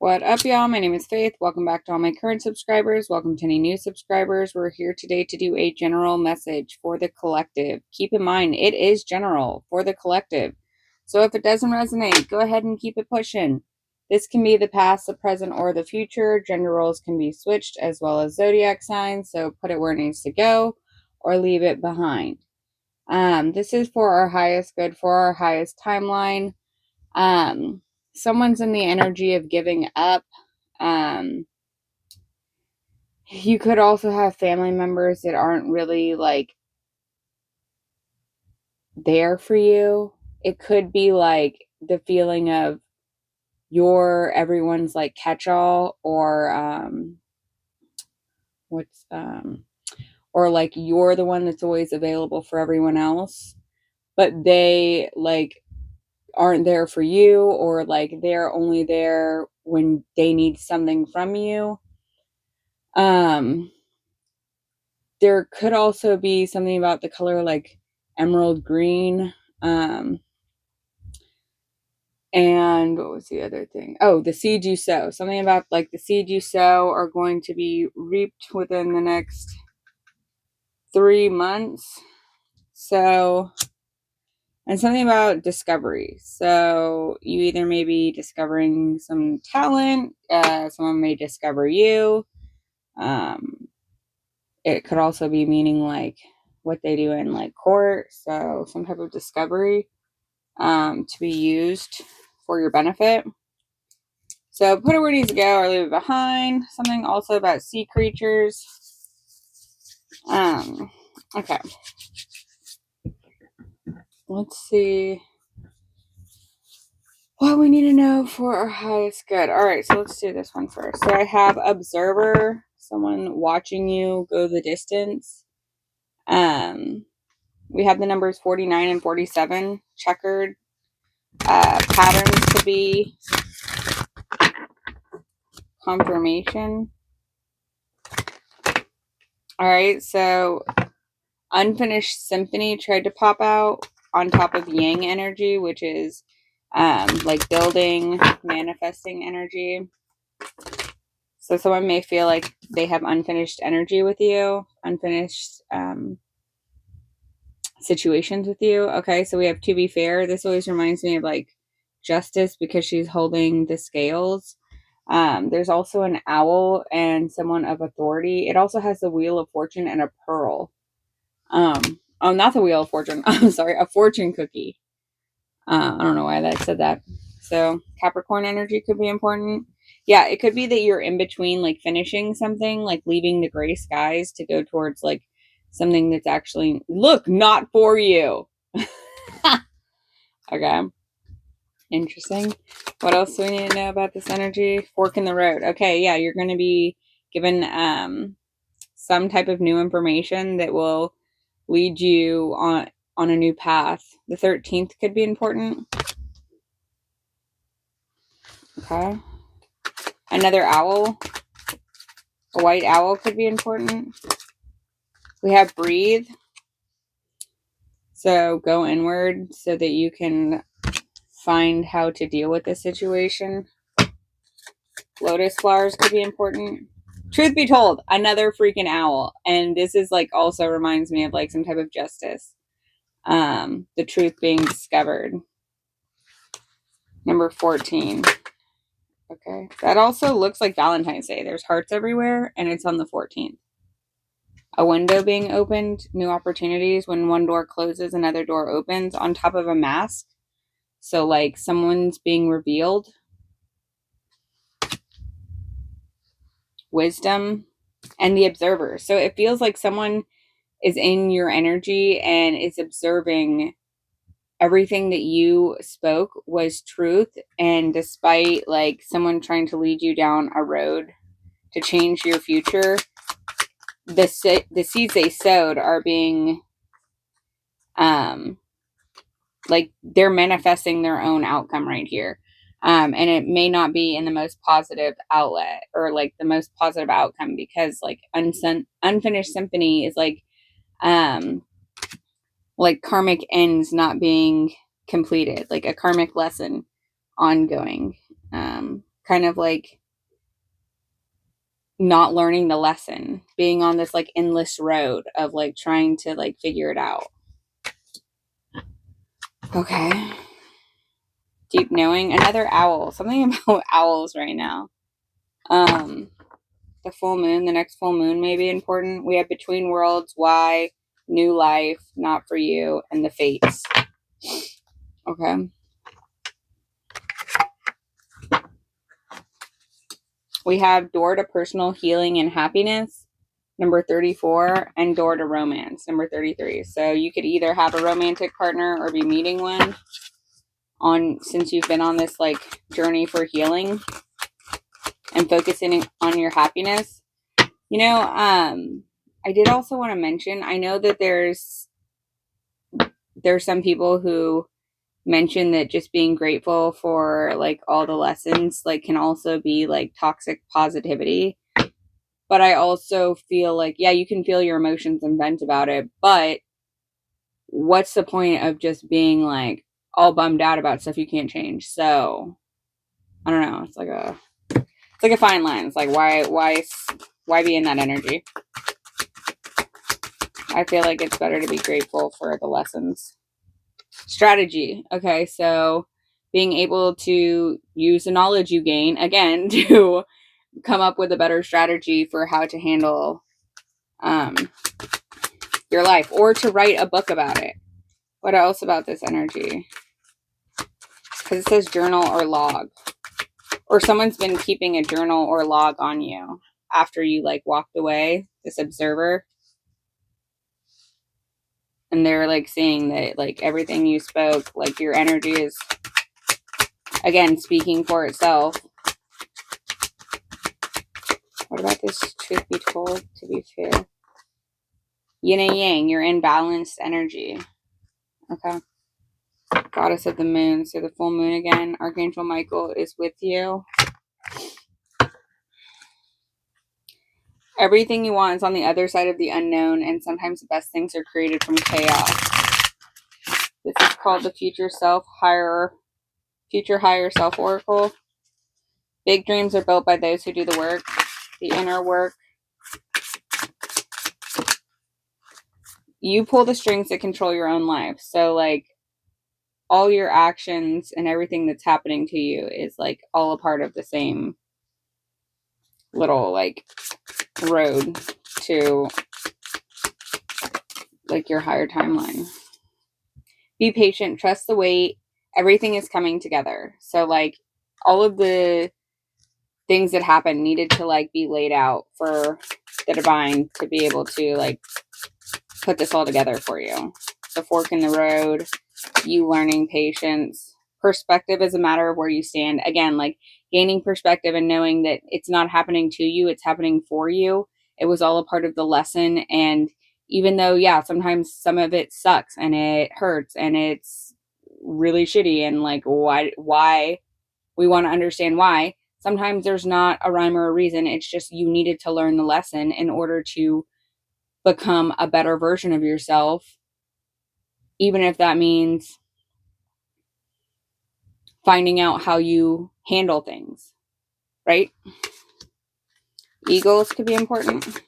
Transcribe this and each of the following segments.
What up, y'all? My name is Faith. Welcome back to all my current subscribers. Welcome to any new subscribers. We're here today to do a general message for the collective. Keep in mind, it is general for the collective. So if it doesn't resonate, go ahead and keep it pushing. This can be the past, the present, or the future. Gender roles can be switched as well as zodiac signs. So put it where it needs to go or leave it behind. This is for our highest good, for our highest timeline. Someone's in the energy of giving up. You could also have family members that aren't really like there for you. It could be like the feeling of you're everyone's like catch-all, or like you're the one that's always available for everyone else, but they like aren't there for you, or like they're only there when they need something from you. There could also be something about the color like emerald green. And what was the other thing? Oh, the seed you sow. Something about like the seed you sow are going to be reaped within the next 3 months. So, and something about discovery. So you either may be discovering some talent, someone may discover you. It could also be meaning like what they do in like court. So some type of discovery to be used for your benefit. So put it where it needs to go or leave it behind. Something also about sea creatures. Okay. Let's see what we need to know for our highest good. All right, so let's do this one first. So I have observer, someone watching you go the distance. We have the numbers 49 and 47, checkered. Patterns to be confirmation. All right, so unfinished symphony tried to pop out on top of yang energy, which is like building, manifesting energy. So someone may feel like they have unfinished energy with you, unfinished situations with you. Okay, so we have to be fair. This always reminds me of like justice because she's holding the scales. There's also an owl and someone of authority. It also has the wheel of fortune and a pearl. Not the wheel of fortune. I'm sorry, a fortune cookie. I don't know why that said that. So Capricorn energy could be important. Yeah, it could be that you're in between like finishing something, like leaving the gray skies to go towards like something that's actually not for you. Okay. Interesting. What else do we need to know about this energy? Fork in the road. Okay, yeah, you're going to be given some type of new information that will lead you on a new path. The 13th could be important. Okay. Another owl. A white owl could be important. We have breathe. So go inward so that you can find how to deal with the situation. Lotus flowers could be important. Truth be told, another freaking owl. And this is like also reminds me of like some type of justice. The truth being discovered. Number 14. Okay. That also looks like Valentine's Day. There's hearts everywhere and it's on the 14th. A window being opened, new opportunities. When one door closes, another door opens on top of a mask. So like someone's being revealed. Wisdom and the observer. So it feels like someone is in your energy and is observing everything that you spoke was truth. And despite like someone trying to lead you down a road to change your future, the seeds they sowed are being like they're manifesting their own outcome right here. And it may not be in the most positive outlet or like the most positive outcome because like unfinished symphony is like karmic ends not being completed, like a karmic lesson ongoing. kind of like not learning the lesson, being on this like endless road of like trying to like figure it out. Okay. Deep knowing, another owl, something about owls right now. The full moon, the next full moon may be important. We have between worlds, why, new life, not for you, and the fates. Okay. We have door to personal healing and happiness, number 34, and door to romance, number 33. So you could either have a romantic partner or be meeting one since you've been on this like journey for healing and focusing on your happiness. I did also want to mention, I know that there's some people who mention that just being grateful for like all the lessons like can also be like toxic positivity. But I also feel like, yeah, you can feel your emotions and vent about it, but what's the point of just being like all bummed out about stuff you can't change? So I don't know. It's like a fine line. It's like why be in that energy? I feel like it's better to be grateful for the lessons. Strategy. Okay, so being able to use the knowledge you gain again to come up with a better strategy for how to handle your life, or to write a book about it. What else about this energy? Because it says journal or log, or someone's been keeping a journal or log on you after you like walked away, this observer, and they're like seeing that like everything you spoke, like your energy is again speaking for itself. What about this truth be told, to be fair? Yin and yang, you're in balanced energy. Okay. Goddess of the moon, so the full moon again. Archangel Michael is with you. Everything you want is on the other side of the unknown, and sometimes the best things are created from chaos. This is called the future higher self oracle. Big dreams are built by those who do the work, the inner work. You pull the strings that control your own life. So like all your actions and everything that's happening to you is like all a part of the same little like road to like your higher timeline. Be patient, trust the wait. Everything is coming together. So like all of the things that happen needed to like be laid out for the divine to be able to like put this all together for you. The fork in the road, you learning patience. Perspective is a matter of where you stand. Again, like gaining perspective and knowing that it's not happening to you, it's happening for you. It was all a part of the lesson. And even though, yeah, sometimes some of it sucks and it hurts and it's really shitty and like why we want to understand why. Sometimes there's not a rhyme or a reason. It's just you needed to learn the lesson in order to become a better version of yourself, even if that means finding out how you handle things, right? Eagles could be important.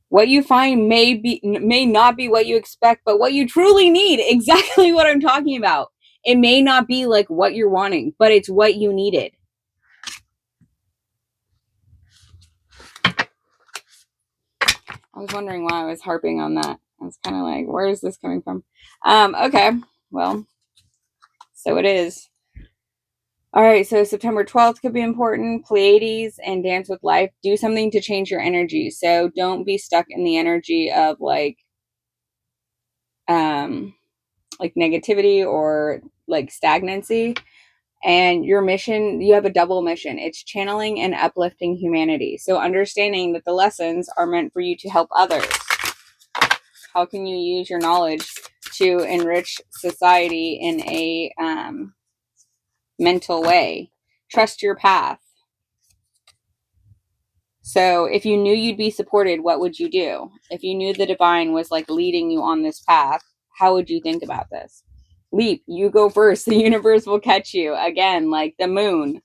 What you find may not be what you expect, but what you truly need. Exactly what I'm talking about. It may not be like what you're wanting, but it's what you needed. I was wondering why I was harping on that. I was kind of like, where is this coming from? Okay, well, so it is. All right, so September 12th could be important. Pleiades and Dance with Life. Do something to change your energy. So don't be stuck in the energy of like negativity or like stagnancy. And your mission, you have a double mission. It's channeling and uplifting humanity. So understanding that the lessons are meant for you to help others. How can you use your knowledge to enrich society in a mental way? Trust your path. So if you knew you'd be supported, what would you do? If you knew the divine was like leading you on this path, how would you think about this? leap, you go first, the universe will catch you. Again, like the moon.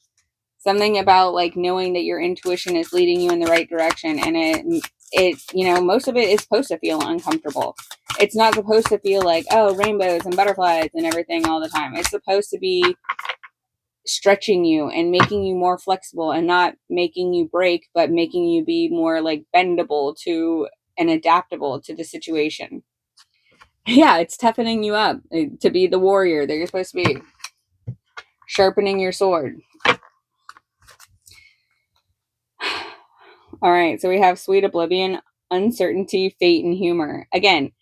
Something about like knowing that your intuition is leading you in the right direction, and it you know, most of it is supposed to feel uncomfortable. It's not supposed to feel like, oh, rainbows and butterflies and everything all the time. It's supposed to be stretching you and making you more flexible, and not making you break, but making you be more like bendable to and adaptable to the situation. Yeah, it's toughening you up to be the warrior that you're supposed to be, sharpening your sword. All right, so we have sweet oblivion, uncertainty, fate, and humor. Again,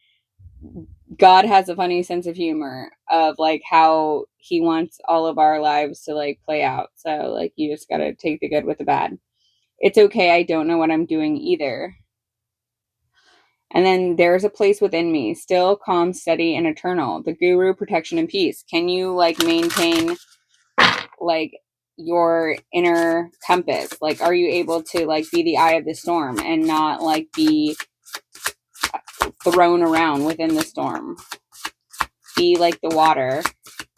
God has a funny sense of humor of like how he wants all of our lives to like play out. So like you just got to take the good with the bad. It's okay, I don't know what I'm doing either. And then there's a place within me, still, calm, steady, and eternal. The guru, protection, and peace. Can you like maintain like your inner compass? Like, are you able to like be the eye of the storm and not like be thrown around within the storm? Be like the water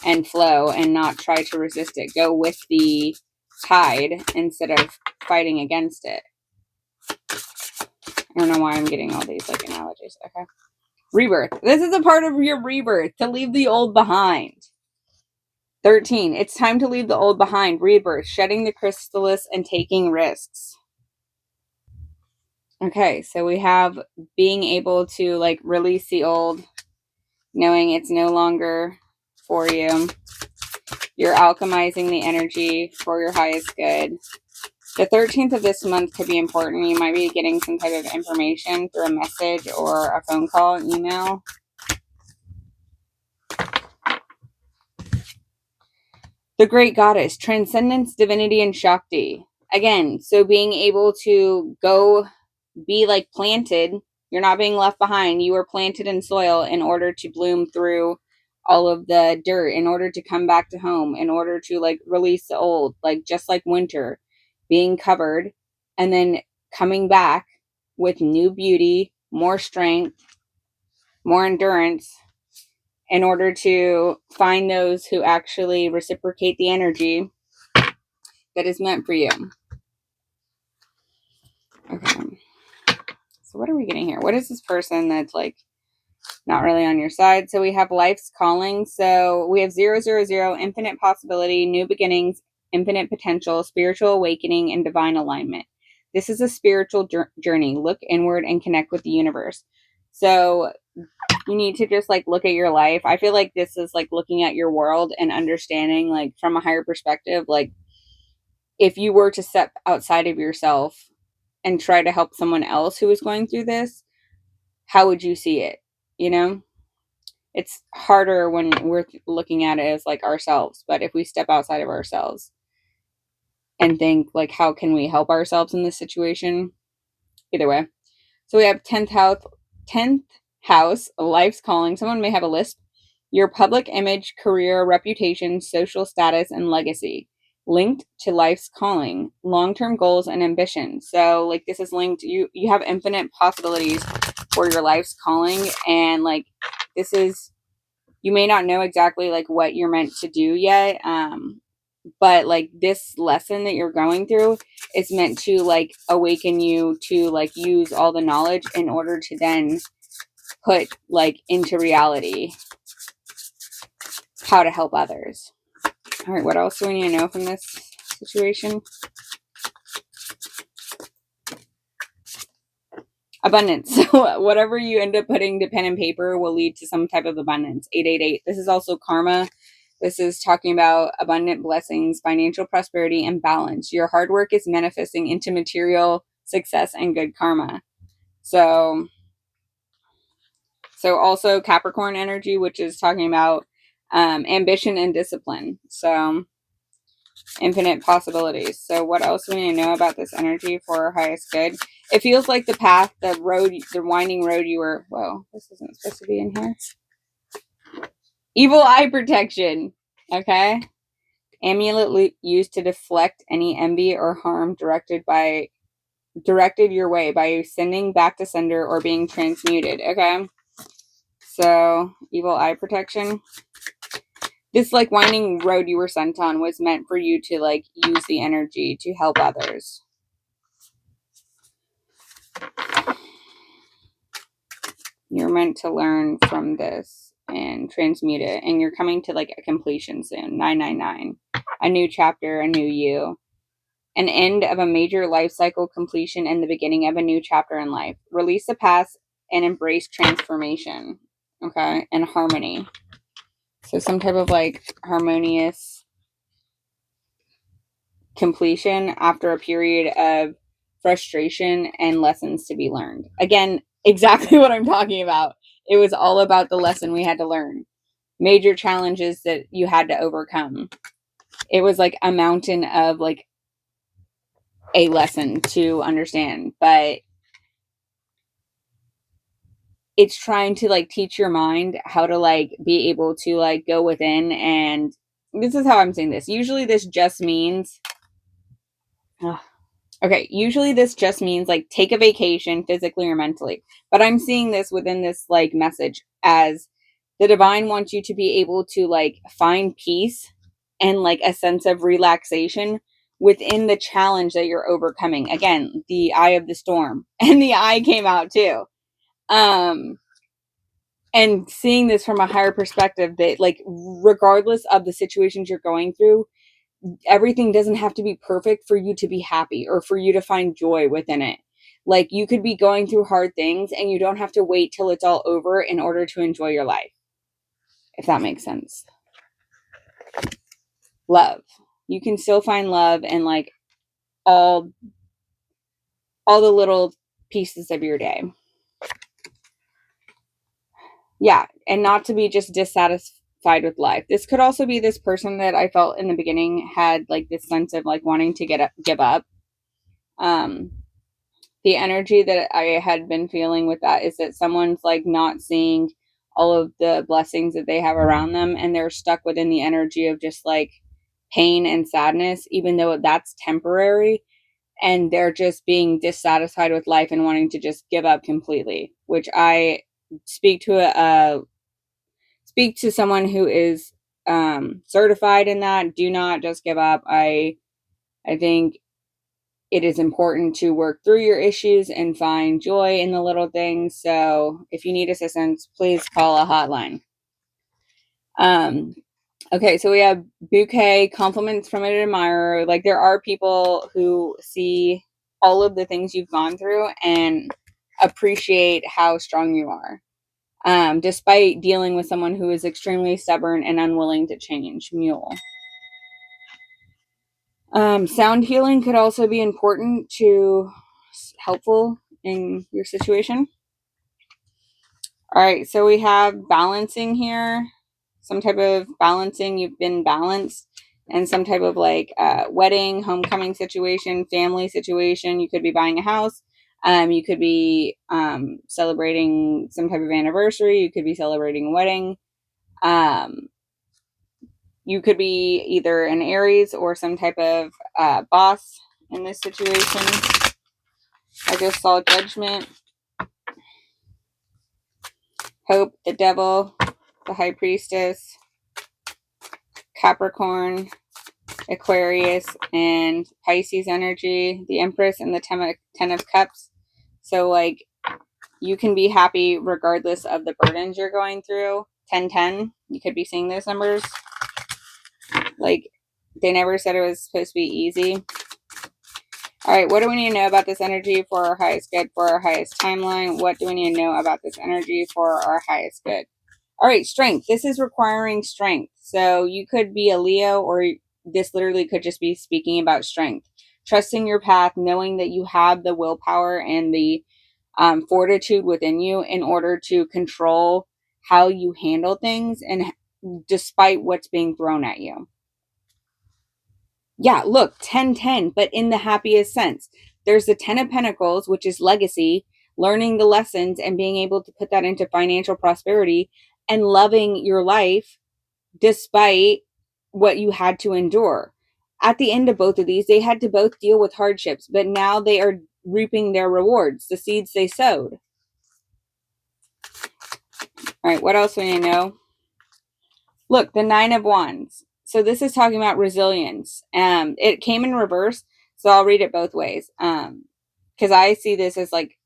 and flow and not try to resist it. Go with the tide instead of fighting against it. I don't know why I'm getting all these like analogies. Okay. Rebirth. This is a part of your rebirth, to leave the old behind. 13. It's time to leave the old behind. Rebirth. Shedding the chrysalis and taking risks. Okay, so we have being able to like release the old, knowing it's no longer for you. You're alchemizing the energy for your highest good. The 13th of this month could be important. You might be getting some type of information through a message or a phone call, email. The Great Goddess, Transcendence, Divinity, and Shakti. Again, so being able to go be like planted. You're not being left behind. You were planted in soil in order to bloom through all of the dirt, in order to come back to home, in order to like release the old, like just like winter, being covered and then coming back with new beauty, more strength, more endurance, in order to find those who actually reciprocate the energy that is meant for you. Okay. So what are we getting here? What is this person that's like not really on your side? So we have life's calling. So we have 000, infinite possibility, new beginnings, infinite potential, spiritual awakening, and divine alignment. This is a spiritual journey. Look inward and connect with the universe. So you need to just like look at your life. I feel like this is like looking at your world and understanding like from a higher perspective. Like if you were to step outside of yourself and try to help someone else who is going through this, how would you see it? You know, it's harder when we're looking at it as like ourselves. But if we step outside of ourselves and think like, how can we help ourselves in this situation? Either way. So we have 10th house, life's calling. Someone may have a lisp. Your public image, career, reputation, social status, and legacy. Linked to life's calling, long-term goals and ambitions. So like this is linked, you have infinite possibilities for your life's calling, and like this is, you may not know exactly like what you're meant to do yet, but like this lesson that you're going through is meant to like awaken you to like use all the knowledge in order to then put like into reality how to help others. All right, what else do we need to know from this situation? Abundance. So whatever you end up putting to pen and paper will lead to some type of abundance. 888. This is also karma. This is talking about abundant blessings, financial prosperity, and balance. Your hard work is manifesting into material success and good karma. So also Capricorn energy, which is talking about ambition and discipline. So infinite possibilities. So what else do we need to know about this energy for our highest good? It feels like the path, the road, the winding road you were, whoa, this isn't supposed to be in here. Evil eye protection. Okay. Amulet used to deflect any envy or harm directed your way by sending back to sender or being transmuted. Okay. So evil eye protection. This like winding road you were sent on was meant for you to like use the energy to help others. You're meant to learn from this and transmute it, and you're coming to like a completion soon. 999, a new chapter, a new you, an end of a major life cycle completion, and the beginning of a new chapter in life. Release the past and embrace transformation. Okay, and harmony. So some type of like harmonious completion after a period of frustration and lessons to be learned. Again, exactly what I'm talking about. It was all about the lesson we had to learn, major challenges that you had to overcome. It was like a mountain of like a lesson to understand, but it's trying to like teach your mind how to like be able to like go within. And this is how I'm saying this. Usually this just means okay, usually this just means like take a vacation physically or mentally. But I'm seeing this within this like message as the divine wants you to be able to like find peace and like a sense of relaxation within the challenge that you're overcoming. Again, the eye of the storm. And the eye came out too. And seeing this from a higher perspective that like regardless of the situations you're going through, everything doesn't have to be perfect for you to be happy or for you to find joy within it. Like you could be going through hard things and you don't have to wait till it's all over in order to enjoy your life. If that makes sense. Love. You can still find love in like all the little pieces of your day. Yeah, and not to be just dissatisfied with life. This could also be this person that I felt in the beginning had like this sense of like wanting to give up. The energy that I had been feeling with that is that someone's like not seeing all of the blessings that they have around them, and they're stuck within the energy of just like pain and sadness, even though that's temporary, and they're just being dissatisfied with life and wanting to just give up completely, which I speak to someone who is certified in that. Do not just give up. I think it is important to work through your issues and find joy in the little things. So if you need assistance, please call a hotline. Okay, so we have bouquet, compliments from an admirer. Like there are people who see all of the things you've gone through and appreciate how strong you are. Despite dealing with someone who is extremely stubborn and unwilling to change. Mule. Sound healing could also be important to helpful in your situation. All right, so we have balancing here, some type of balancing. You've been balanced, and some type of like wedding, homecoming situation, family situation. You could be buying a house. You could be celebrating some type of anniversary. You could be celebrating a wedding. You could be either an Aries or some type of boss in this situation. I just saw Judgment, Hope, the Devil, the High Priestess, Capricorn, Aquarius, and Pisces energy, the Empress, and the Ten of Cups. So, like, you can be happy regardless of the burdens you're going through. 1010, you could be seeing those numbers. Like, they never said it was supposed to be easy. All right, what do we need to know about this energy for our highest good, for our highest timeline? What do we need to know about this energy for our highest good? All right, strength. This is requiring strength. So you could be a Leo, or this literally could just be speaking about strength. Trusting your path, knowing that you have the willpower and the fortitude within you in order to control how you handle things, and despite what's being thrown at you. Yeah, look, 1010, but in the happiest sense. There's the 10 of Pentacles, which is legacy, learning the lessons and being able to put that into financial prosperity and loving your life despite what you had to endure. At the end of both of these, they had to both deal with hardships, but now they are reaping their rewards, the seeds they sowed. All right, what else do we need to know? Look, the 9 of Wands. So this is talking about resilience. It came in reverse, so I'll read it both ways. Because I see this as like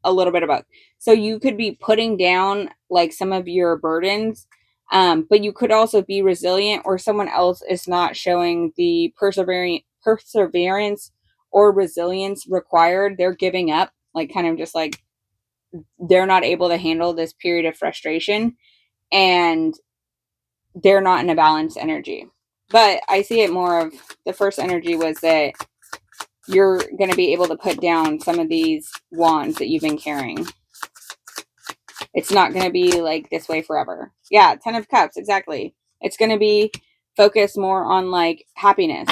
a little bit of both. So you could be putting down like some of your burdens, but you could also be resilient, or someone else is not showing the perseverance or resilience required. They're giving up, like kind of just like they're not able to handle this period of frustration, and they're not in a balanced energy. But I see it more of the first energy was that you're going to be able to put down some of these wands that you've been carrying. It's not going to be like this way forever. Yeah, 10 of Cups, exactly. It's going to be focused more on like happiness.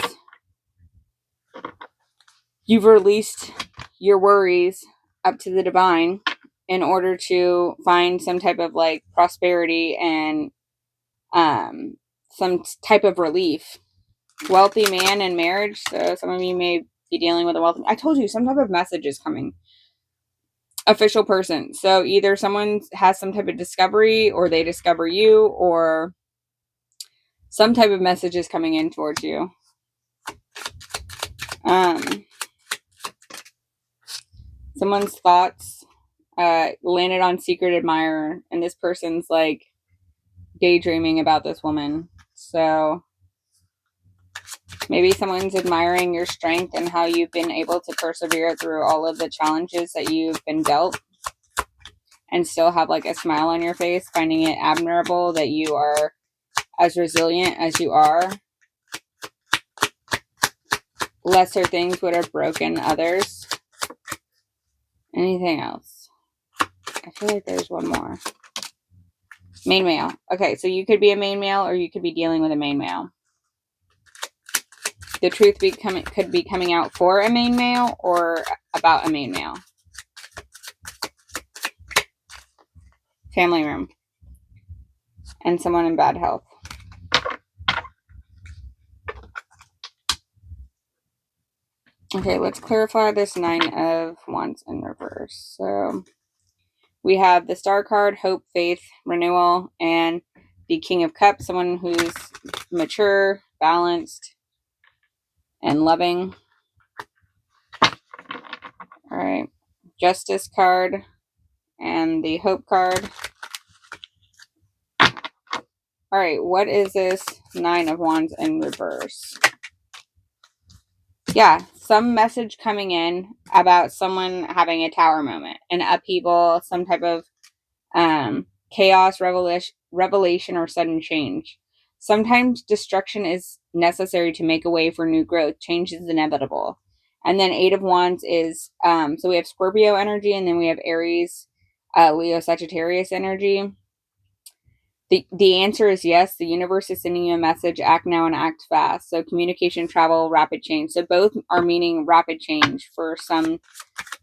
You've released your worries up to the divine in order to find some type of like prosperity and some type of relief. Wealthy man in marriage. So some of you may be dealing with a wealthy. I told you some type of message is coming. Official person. So either someone has some type of discovery, or they discover you, or some type of message is coming in towards you. Someone's thoughts landed on secret admirer, and this person's like daydreaming about this woman. So maybe someone's admiring your strength and how you've been able to persevere through all of the challenges that you've been dealt, and still have like a smile on your face, finding it admirable that you are as resilient as you are. Lesser things would have broken others. Anything else? I feel like there's one more. Main male. Okay, so you could be a main male, or you could be dealing with a main male. The truth could be coming out for a main male or about a main male. Family room. And someone in bad health. Okay, let's clarify this 9 of Wands in reverse. So we have the Star card, hope, faith, renewal, and the King of Cups, someone who's mature, balanced, and loving. All right, Justice card and the Hope card. All right, what is this 9 of Wands in reverse? Yeah, some message coming in about someone having a tower moment, an upheaval, some type of chaos, revelation, or sudden change. Sometimes destruction is necessary to make a way for new growth. Change is inevitable. And then 8 of Wands is, so we have Scorpio energy, and then we have Aries, Leo, Sagittarius energy. The answer is yes. The universe is sending you a message. Act now and act fast. So communication, travel, rapid change. So both are meaning rapid change for some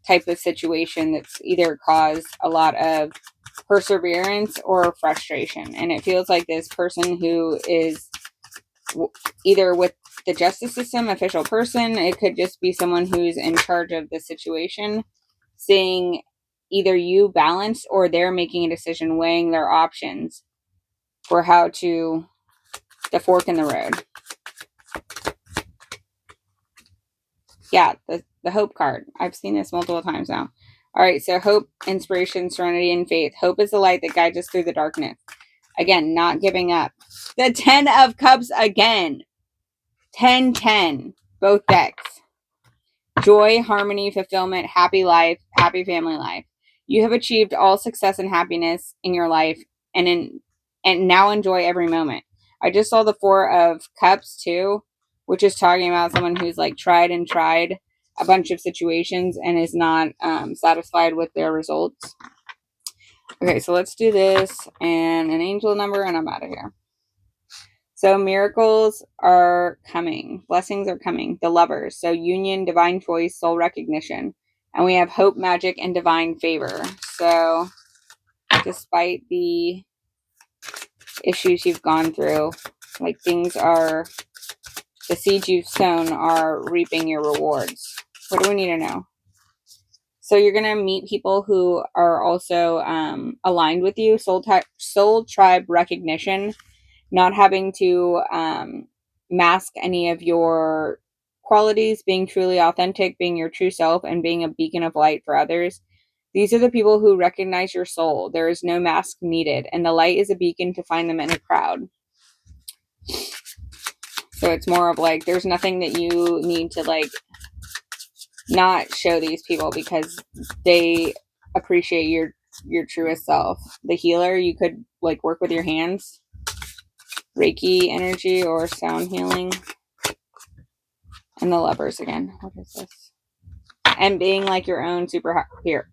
type of situation that's either caused a lot of perseverance or frustration. And it feels like this person who is either with the justice system, official person, it could just be someone who's in charge of the situation, seeing either you balanced, or they're making a decision, weighing their options for how to, the fork in the road. Yeah, the hope card. I've seen this multiple times now. All right, so hope, inspiration, serenity, and faith. Hope is the light that guides us through the darkness. Again, not giving up. The 10 of Cups again. 10-10. Both decks. Joy, harmony, fulfillment, happy life, happy family life. You have achieved all success and happiness in your life, and now enjoy every moment. I just saw the 4 of Cups too, which is talking about someone who's like tried a bunch of situations and is not satisfied with their results. Okay, so let's do this and an angel number, and I'm out of here. So miracles are coming. Blessings are coming. The Lovers. So union, divine choice, soul recognition. And we have hope, magic, and divine favor. So despite the issues you've gone through, like the seeds you've sown are reaping your rewards. What do we need to know? So you're going to meet people who are also aligned with you. Soul tribe recognition. not having to mask any of your qualities, being truly authentic, being your true self, and being a beacon of light for others. These are the people who recognize your soul. There is no mask needed, and the light is a beacon to find them in a crowd. So it's more of like, there's nothing that you need to like not show these people because they appreciate your truest self. The healer, you could like work with your hands, Reiki energy or sound healing. And the Lovers again. What is this? And being like your own superhero.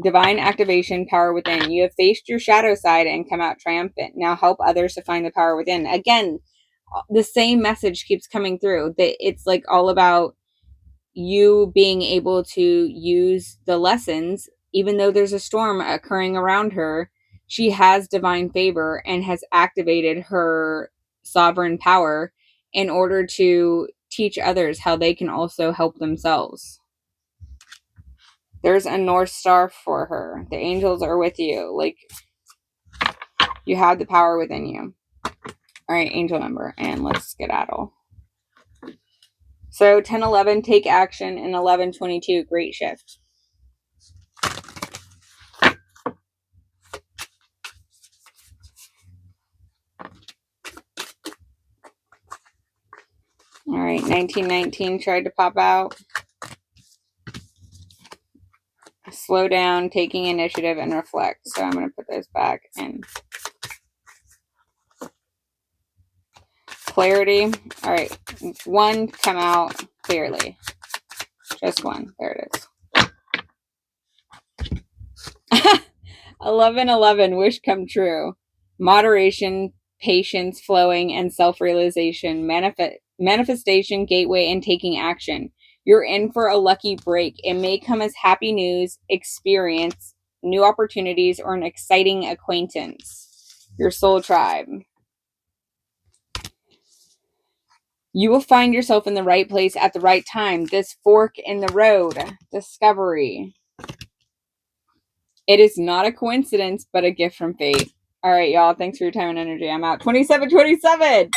Divine activation, power within. You have faced your shadow side and come out triumphant. Now help others to find the power within. Again, the same message keeps coming through. That it's like all about you being able to use the lessons, even though there's a storm occurring around her. She has divine favor and has activated her sovereign power in order to teach others how they can also help themselves. There's a North Star for her. The angels are with you. Like, you have the power within you. All right, angel number, and let's skedaddle. So 10-11, take action, and 11-22, great shift. All right, 1919 tried to pop out. Slow down, taking initiative, and reflect. So I'm going to put those back in. Clarity. All right, one come out clearly. Just one. There it is. 11-11, wish come true. Moderation, patience, flowing, and self-realization. Manifestation, gateway, and taking action. You're in for a lucky break. It may come as happy news, experience, new opportunities, or an exciting acquaintance. Your soul tribe. You will find yourself in the right place at the right time. This fork in the road. Discovery. It is not a coincidence, but a gift from fate. All right, y'all. Thanks for your time and energy. I'm out. 27-27.